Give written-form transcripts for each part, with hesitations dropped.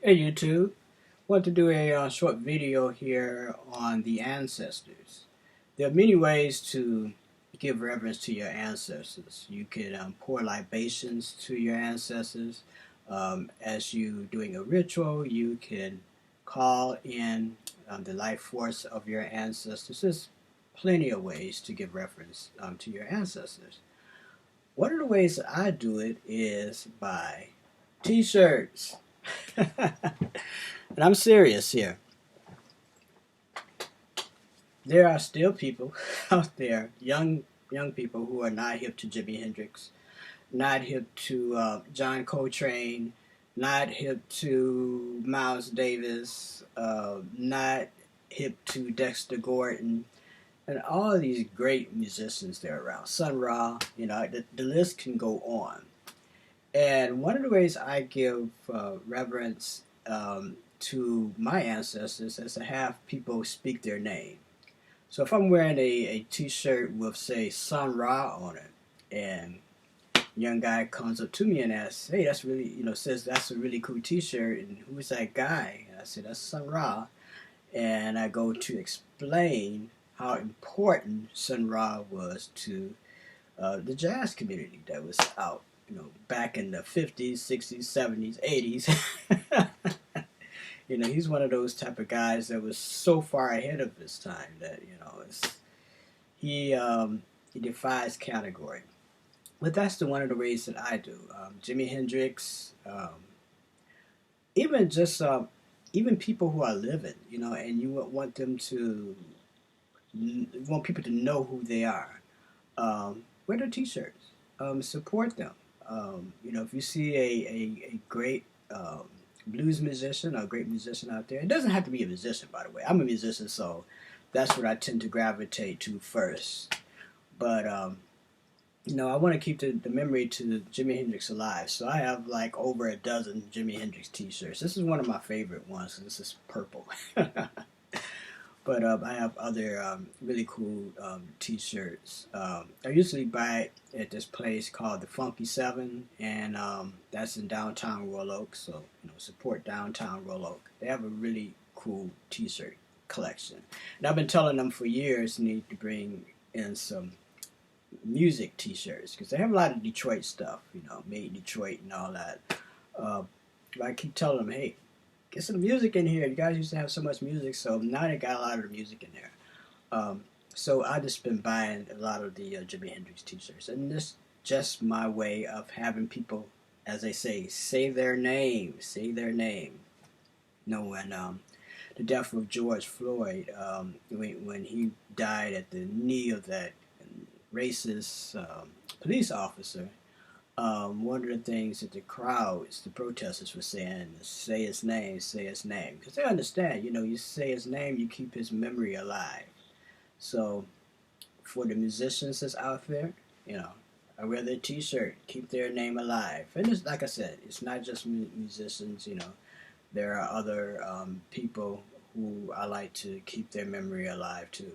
Hey YouTube, want to do a short video here on the ancestors. There are many ways to give reverence to your ancestors. You could pour libations to your ancestors. As you doing a ritual, you can call in the life force of your ancestors. There's plenty of ways to give reference to your ancestors. One of the ways that I do it is by t-shirts. And I'm serious here. There are still people out there, young people who are not hip to Jimi Hendrix, not hip to John Coltrane, not hip to Miles Davis, not hip to Dexter Gordon, and all of these great musicians that are around. Sun Ra, the list can go on. And one of the ways I give reverence to my ancestors is to have people speak their name. So if I'm wearing a t-shirt with, say, Sun Ra on it, and a young guy comes up to me and asks, hey, that's really, says that's a really cool t-shirt, and who's that guy? And I say, that's Sun Ra. And I go to explain how important Sun Ra was to the jazz community that was out, back in the 50s, 60s, 70s, 80s. He's one of those type of guys that was so far ahead of his time that he he defies category. But that's one of the ways that I do. Jimi Hendrix, even just even people who are living, and you want them to want people to know who they are. Wear their T-shirts. Support them. If you see a great blues musician or a great musician out there, it doesn't have to be a musician, by the way. I'm a musician, so that's what I tend to gravitate to first. But I want to keep the memory to Jimi Hendrix alive. So I have like over a dozen Jimi Hendrix T-shirts. This is one of my favorite ones. This is purple. But I have other really cool T-shirts. I usually buy it at this place called the Funky Seven, and that's in downtown Royal Oak. So support downtown Royal Oak. They have a really cool T-shirt collection, and I've been telling them for years need to bring in some music T-shirts because they have a lot of Detroit stuff. Made in Detroit and all that. But I keep telling them, hey, get some music in here. You guys used to have so much music, so now they got a lot of the music in there. So I just been buying a lot of the Jimi Hendrix T-shirts, and this just my way of having people, as they say their name, say their name. When the death of George Floyd, when he died at the knee of that racist police officer, one of the things that the crowds, the protesters were saying is say his name, say his name. Because they understand, you say his name, you keep his memory alive. So for the musicians that's out there, I wear their t-shirt, keep their name alive. And it's, like I said, it's not just musicians, there are other people who I like to keep their memory alive too.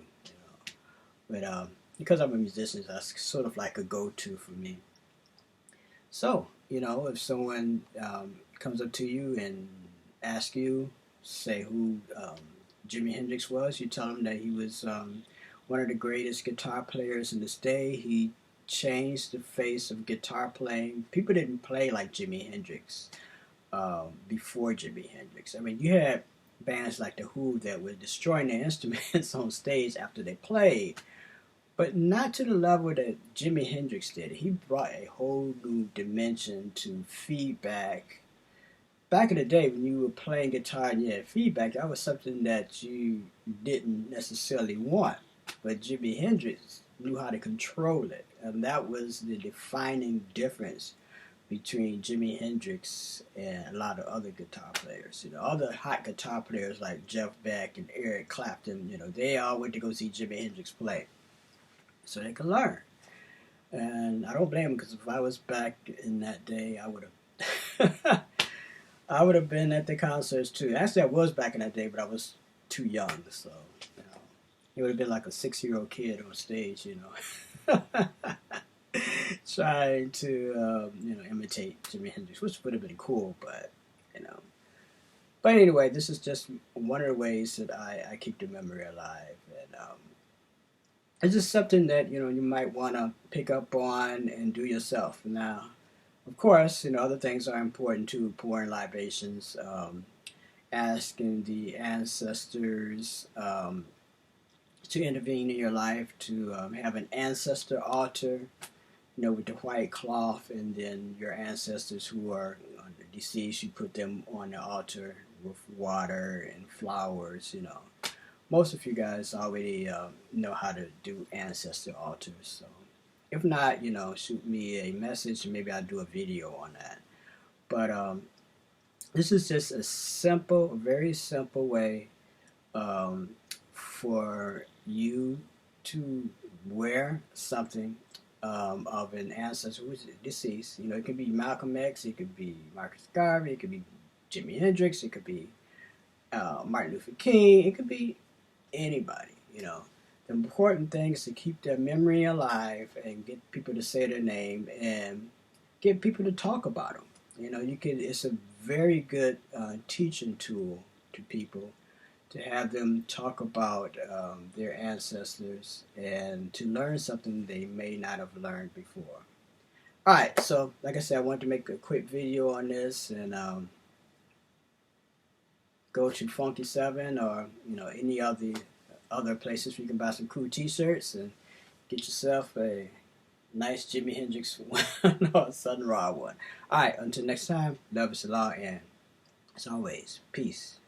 But because I'm a musician, that's sort of like a go-to for me. So, if someone comes up to you and asks you, say who Jimi Hendrix was, you tell them that he was one of the greatest guitar players in this day. He changed the face of guitar playing. People didn't play like Jimi Hendrix before Jimi Hendrix. I mean, you had bands like The Who that were destroying their instruments on stage after they played. But not to the level that Jimi Hendrix did. He brought a whole new dimension to feedback. Back in the day when you were playing guitar and you had feedback, that was something that you didn't necessarily want. But Jimi Hendrix knew how to control it. And that was the defining difference between Jimi Hendrix and a lot of other guitar players. Other hot guitar players like Jeff Beck and Eric Clapton, they all went to go see Jimi Hendrix play so they could learn. And I don't blame them because if I was back in that day, I would have, I would have been at the concerts too. Actually, I was back in that day, but I was too young, so it would have been like a 6-year-old kid on stage, trying to imitate Jimi Hendrix, which would have been cool, but you know, But anyway, this is just one of the ways that I keep the memory alive. And it's just something that, you might want to pick up on and do yourself. Now, of course, other things are important too, pouring libations, asking the ancestors to intervene in your life, to have an ancestor altar, with the white cloth, and then your ancestors who are deceased, you put them on the altar with water and flowers. Most of you guys already know how to do ancestor altars, so if not, shoot me a message and maybe I'll do a video on that. But this is just a simple, very simple way for you to wear something of an ancestor who is deceased. It could be Malcolm X, it could be Marcus Garvey, it could be Jimi Hendrix, it could be Martin Luther King, it could be anybody. The important thing is to keep their memory alive and get people to say their name and get people to talk about them. It's a very good teaching tool to people to have them talk about their ancestors and to learn something they may not have learned before. Alright, so like I said, I wanted to make a quick video on this, and go to Funky 7 or any other places where you can buy some cool t-shirts and get yourself a nice Jimi Hendrix one or a Sun Ra one. Alright, until next time, love is the law, and as always, peace.